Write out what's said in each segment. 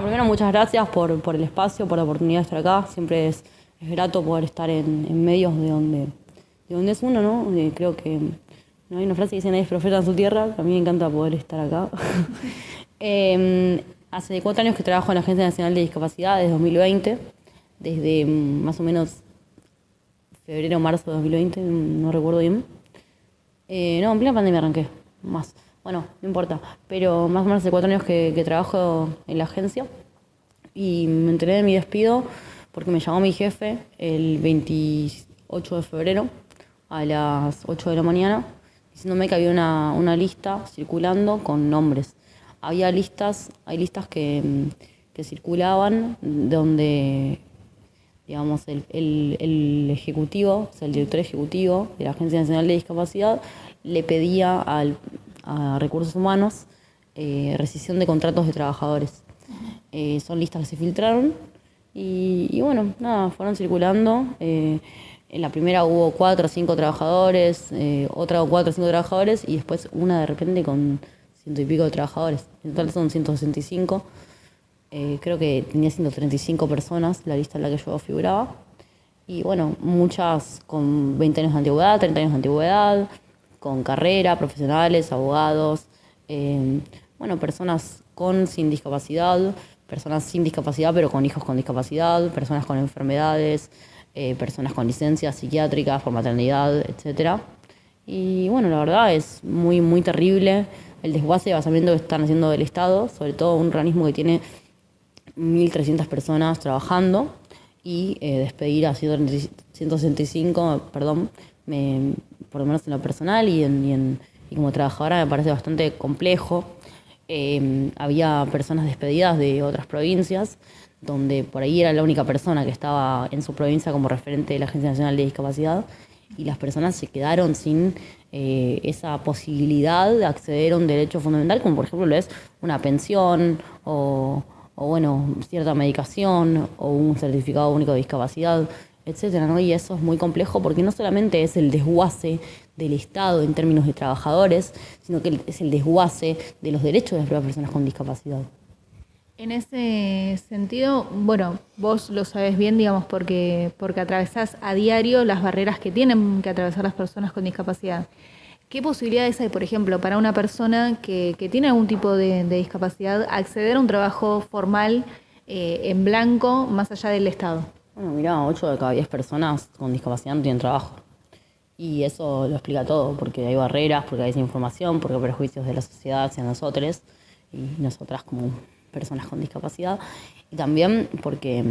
primero muchas gracias por el espacio, por la oportunidad de estar acá. Siempre es grato poder estar en medios de donde es uno, ¿no? Creo que no hay una frase que dice nadie es profeta en su tierra. A mí me encanta poder estar acá. Hace 4 años que trabajo en la Agencia Nacional de Discapacidad, desde 2020, desde más o menos febrero o marzo de 2020, no recuerdo bien. No, en plena pandemia arranqué, más. Bueno, no importa, pero más o menos hace 4 años que trabajo en la agencia y me enteré de mi despido porque me llamó mi jefe el 28 de febrero a las 8 de la mañana diciéndome que había una lista circulando con nombres. Hay listas que circulaban donde, digamos, el ejecutivo, o sea, el director ejecutivo de la Agencia Nacional de Discapacidad le pedía a Recursos Humanos rescisión de contratos de trabajadores. Son listas que se filtraron y bueno, nada, fueron circulando. En la primera hubo 4 o 5 trabajadores, otra 4 o 5 trabajadores y después una de repente con 100 y pico de trabajadores. En total son 165. Creo que tenía 135 personas la lista en la que yo figuraba. Y bueno, muchas con 20 años de antigüedad, 30 años de antigüedad, con carrera, profesionales, abogados, bueno, personas sin discapacidad, personas sin discapacidad pero con hijos con discapacidad, personas con enfermedades, personas con licencias psiquiátricas por maternidad, etcétera. Y bueno, la verdad es muy, muy terrible el desguace de basamiento que están haciendo del Estado, sobre todo un organismo que tiene 1.300 personas trabajando y despedir a 165, perdón, por lo menos en lo personal y como trabajadora me parece bastante complejo. Había personas despedidas de otras provincias, donde por ahí era la única persona que estaba en su provincia como referente de la Agencia Nacional de Discapacidad, y las personas se quedaron sin esa posibilidad de acceder a un derecho fundamental, como por ejemplo lo es una pensión o bueno, cierta medicación o un certificado único de discapacidad, etcétera, ¿no? Y eso es muy complejo porque no solamente es el desguace del Estado en términos de trabajadores, sino que es el desguace de los derechos de las propias personas con discapacidad. En ese sentido, bueno, vos lo sabés bien, digamos, porque atravesás a diario las barreras que tienen que atravesar las personas con discapacidad. ¿Qué posibilidades hay, por ejemplo, para una persona que tiene algún tipo de discapacidad acceder a un trabajo formal en blanco más allá del Estado? Bueno, mirá, 8 de cada 10 personas con discapacidad no tienen trabajo. Y eso lo explica todo, porque hay barreras, porque hay desinformación, porque hay prejuicios de la sociedad hacia nosotros y nosotras como personas con discapacidad. Y también porque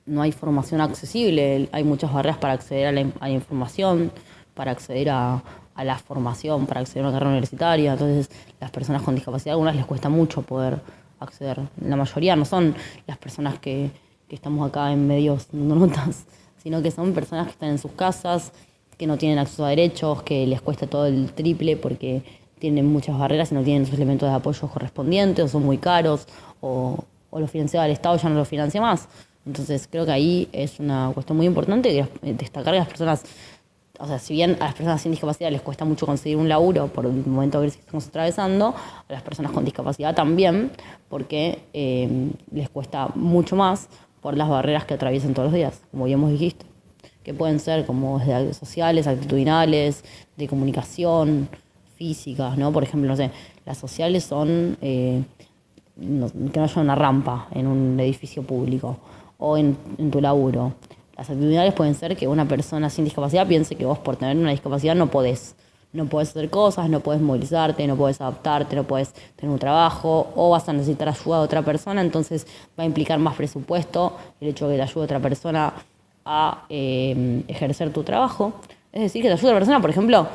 no hay formación accesible, hay muchas barreras para acceder a la información, para acceder a la formación, para acceder a una carrera universitaria. Entonces, las personas con discapacidad, a algunas les cuesta mucho poder acceder. La mayoría no son las personas que estamos acá en medios dando notas, sino que son personas que están en sus casas, que no tienen acceso a derechos, que les cuesta todo el triple porque tienen muchas barreras y no tienen sus elementos de apoyo correspondientes, o son muy caros, o lo financiaba el Estado ya no lo financia más. Entonces creo que ahí es una cuestión muy importante destacar que las personas, o sea, si bien a las personas sin discapacidad les cuesta mucho conseguir un laburo por el momento que estamos atravesando, a las personas con discapacidad también, porque les cuesta mucho más por las barreras que atraviesan todos los días, como ya hemos dijiste, que pueden ser como desde sociales, actitudinales, de comunicación, físicas, ¿no? Por ejemplo, no sé, las sociales son que no haya una rampa en un edificio público o en tu laburo. Las actitudinales pueden ser que una persona sin discapacidad piense que vos por tener una discapacidad no podés. No podés hacer cosas, no podés movilizarte, no podés adaptarte, no podés tener un trabajo o vas a necesitar ayuda de otra persona, entonces va a implicar más presupuesto el hecho de que te ayude otra persona a ejercer tu trabajo. Es decir, que te ayude a otra persona, por ejemplo,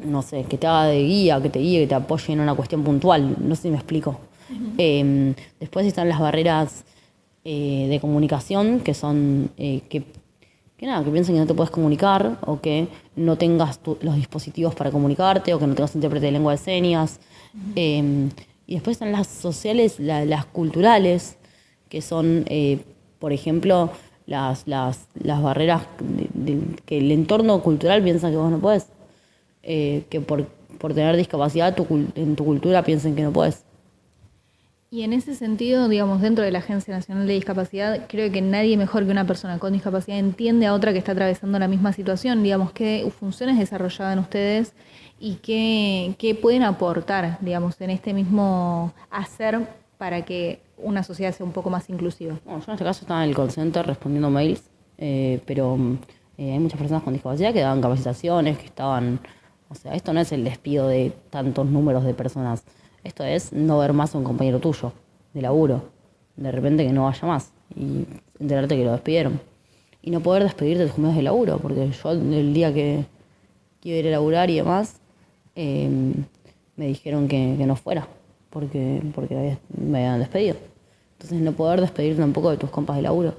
no sé, que te haga de guía, que te guíe, que te apoye en una cuestión puntual. No sé si me explico. Después están las barreras de comunicación, que son que nada, que piensen que no te puedes comunicar o que no tengas los dispositivos para comunicarte o que no tengas intérprete de lengua de señas. Y después están las sociales, las culturales, que son, por ejemplo, las barreras que el entorno cultural piensa que vos no podés. Que por tener discapacidad en tu cultura piensen que no podés. Y en ese sentido, digamos, dentro de la Agencia Nacional de Discapacidad, creo que nadie mejor que una persona con discapacidad entiende a otra que está atravesando la misma situación. Digamos, qué funciones desarrollaban ustedes y qué pueden aportar, digamos, en este mismo hacer para que una sociedad sea un poco más inclusiva. Bueno, yo en este caso estaba en el call center respondiendo mails, pero hay muchas personas con discapacidad que daban capacitaciones, que estaban... O sea, esto no es el despido de tantos números de personas. Esto es no ver más a un compañero tuyo de laburo. De repente que no vaya más y enterarte que lo despidieron. Y no poder despedirte de tus compañeros de laburo, porque yo el día que iba a ir a laburar y demás, eh, me dijeron que no fuera, porque me habían despedido. Entonces no poder despedirte tampoco de tus compas de laburo.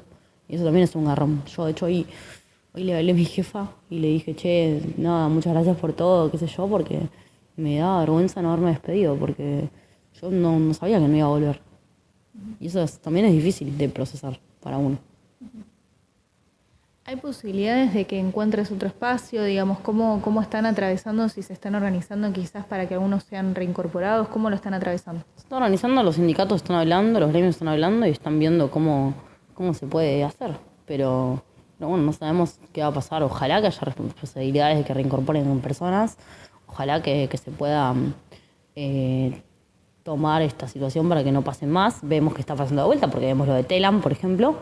Y eso también es un garrón. Yo de hecho hoy le hablé a mi jefa y le dije, che, nada, muchas gracias por todo, qué sé yo, porque me da vergüenza no haberme despedido, porque yo no sabía que no iba a volver. Y eso también es difícil de procesar para uno. ¿Hay posibilidades de que encuentres otro espacio? Digamos, ¿cómo están atravesando, si se están organizando quizás para que algunos sean reincorporados? ¿Cómo lo están atravesando? Se está organizando, los sindicatos están hablando, los gremios están hablando y están viendo cómo se puede hacer. Pero bueno, no sabemos qué va a pasar. Ojalá que haya posibilidades de que reincorporen personas. Ojalá que se pueda tomar esta situación para que no pase más. Vemos que está pasando de vuelta, porque vemos lo de Telam, por ejemplo.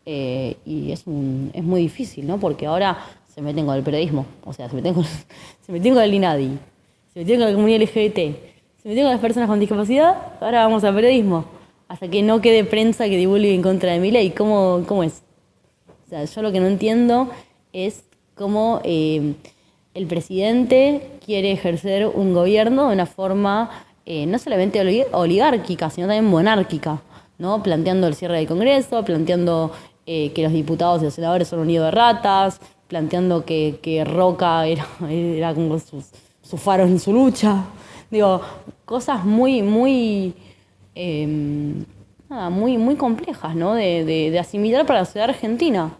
Y es muy difícil, ¿no? Porque ahora se meten con el periodismo. O sea, se meten con el INADI, se metieron con la comunidad LGBT, se metieron con las personas con discapacidad, ahora vamos al periodismo. Hasta que no quede prensa que divulgue en contra de Milei. ¿Cómo es? O sea, yo lo que no entiendo es cómo el presidente quiere ejercer un gobierno de una forma no solamente oligárquica, sino también monárquica, ¿no? Planteando el cierre del Congreso, planteando que los diputados y los senadores son un nido de ratas, planteando que Roca era como sus faros en su lucha. Digo, cosas muy complejas, ¿no? De asimilar para la sociedad argentina.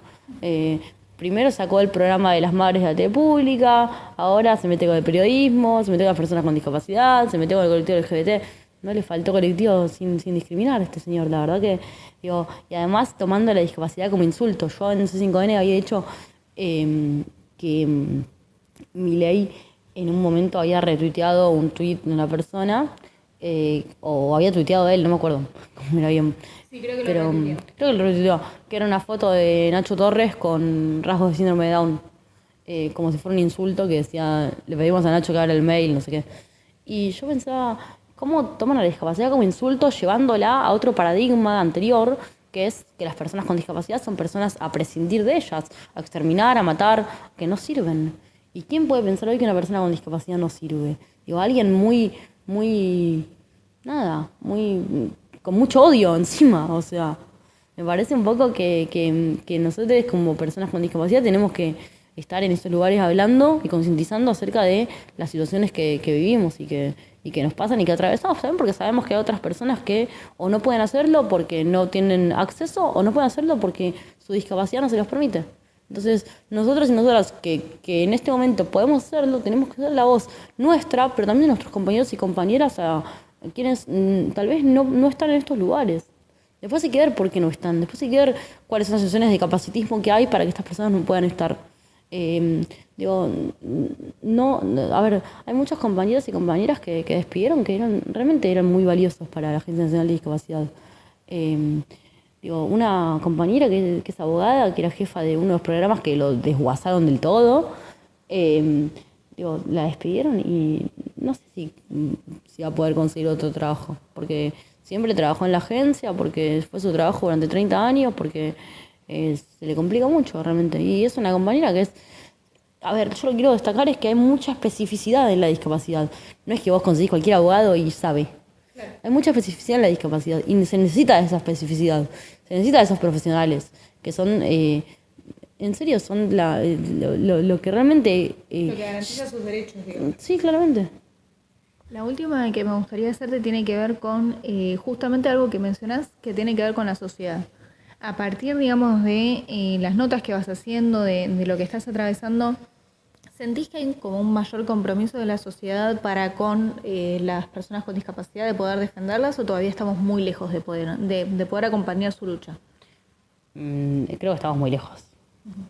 Primero sacó el programa de las madres de la tele pública, ahora se mete con el periodismo, se mete con las personas con discapacidad, se mete con el colectivo LGBT. No le faltó colectivo sin discriminar a este señor, la verdad que, digo, y además tomando la discapacidad como insulto. Yo en C5N había dicho que Milei en un momento había retuiteado un tuit de una persona, o había tuiteado él, no me acuerdo cómo era bien. Sí, creo que Pero creo que lo retuiteó, que era una foto de Nacho Torres con rasgos de síndrome de Down, como si fuera un insulto que decía, le pedimos a Nacho que abra el mail, no sé qué. Y yo pensaba, ¿cómo toman a la discapacidad como insulto llevándola a otro paradigma anterior, que es que las personas con discapacidad son personas a prescindir de ellas, a exterminar, a matar, que no sirven? ¿Y quién puede pensar hoy que una persona con discapacidad no sirve? Digo, alguien con mucho odio encima, o sea, me parece un poco que nosotros como personas con discapacidad tenemos que estar en estos lugares hablando y concientizando acerca de las situaciones que vivimos y que nos pasan y que atravesamos, ¿saben? Porque sabemos que hay otras personas que o no pueden hacerlo porque no tienen acceso o no pueden hacerlo porque su discapacidad no se los permite. Entonces, nosotros y nosotras que en este momento podemos hacerlo, tenemos que ser la voz nuestra, pero también de nuestros compañeros y compañeras a quienes tal vez no están en estos lugares. Después hay que ver por qué no están, después hay que ver cuáles son las situaciones de capacitismo que hay para que estas personas no puedan estar. Digo, a ver, hay muchos compañeros y compañeras que despidieron que realmente eran muy valiosos para la Agencia Nacional de Discapacidad. Digo, una compañera que es abogada, que era jefa de uno de los programas que lo desguazaron del todo, digo, la despidieron y no sé si va a poder conseguir otro trabajo, porque siempre trabajó en la agencia, porque fue su trabajo durante 30 años, porque se le complica mucho realmente. Y es una compañera que es... A ver, yo lo que quiero destacar es que hay mucha especificidad en la discapacidad. No es que vos conseguís cualquier abogado y sabe. Claro. Hay mucha especificidad en la discapacidad y se necesita esa especificidad. Se necesita de esos profesionales que son, en serio, son lo que realmente... lo que garantiza sus derechos, digamos. Sí, claramente. La última que me gustaría hacerte tiene que ver con justamente algo que mencionás que tiene que ver con la sociedad. A partir, digamos, de las notas que vas haciendo, de lo que estás atravesando, ¿Sentís que hay como un mayor compromiso de la sociedad para con las personas con discapacidad de poder defenderlas o todavía estamos muy lejos de poder acompañar su lucha? Creo que estamos muy lejos.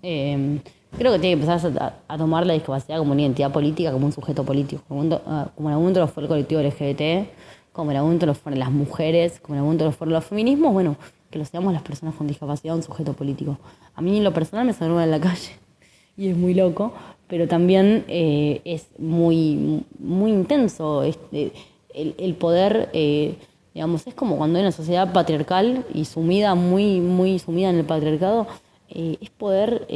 Creo que tiene que empezar a tomar la discapacidad como una identidad política, como un sujeto político, como en algún momento lo fue el colectivo LGBT, como en algún momento lo fueron las mujeres, como en algún momento lo fueron los feminismos, bueno, que lo seamos las personas con discapacidad un sujeto político. A mí en lo personal me saludan en la calle y es muy loco, pero también es muy intenso el poder, digamos, es como cuando hay una sociedad patriarcal y sumida, muy sumida en el patriarcado, es poder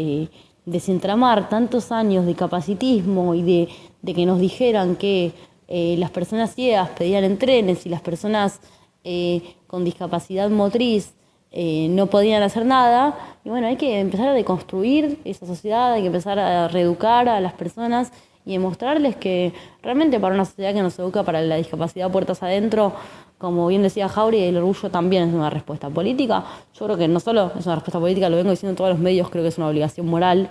desentramar tantos años de capacitismo y de que nos dijeran que las personas ciegas pedían en trenes y las personas con discapacidad motriz no podían hacer nada. Y bueno, hay que empezar a deconstruir esa sociedad, hay que empezar a reeducar a las personas y demostrarles que realmente para una sociedad que nos educa para la discapacidad puertas adentro, como bien decía Jauregui, el orgullo también es una respuesta política. Yo creo que no solo es una respuesta política, lo vengo diciendo en todos los medios, creo que es una obligación moral,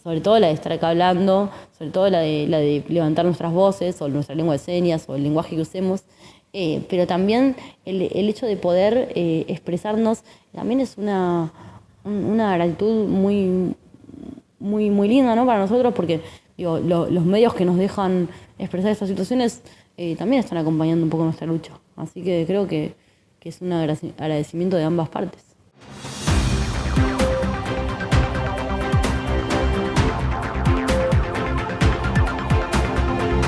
sobre todo la de estar acá hablando, sobre todo la de levantar nuestras voces, o nuestra lengua de señas, o el lenguaje que usemos, pero también el hecho de poder expresarnos también es una gratitud muy linda, ¿no? Para nosotros, porque digo, los medios que nos dejan expresar estas situaciones también están acompañando un poco nuestra lucha. Así que creo que es un agradecimiento de ambas partes.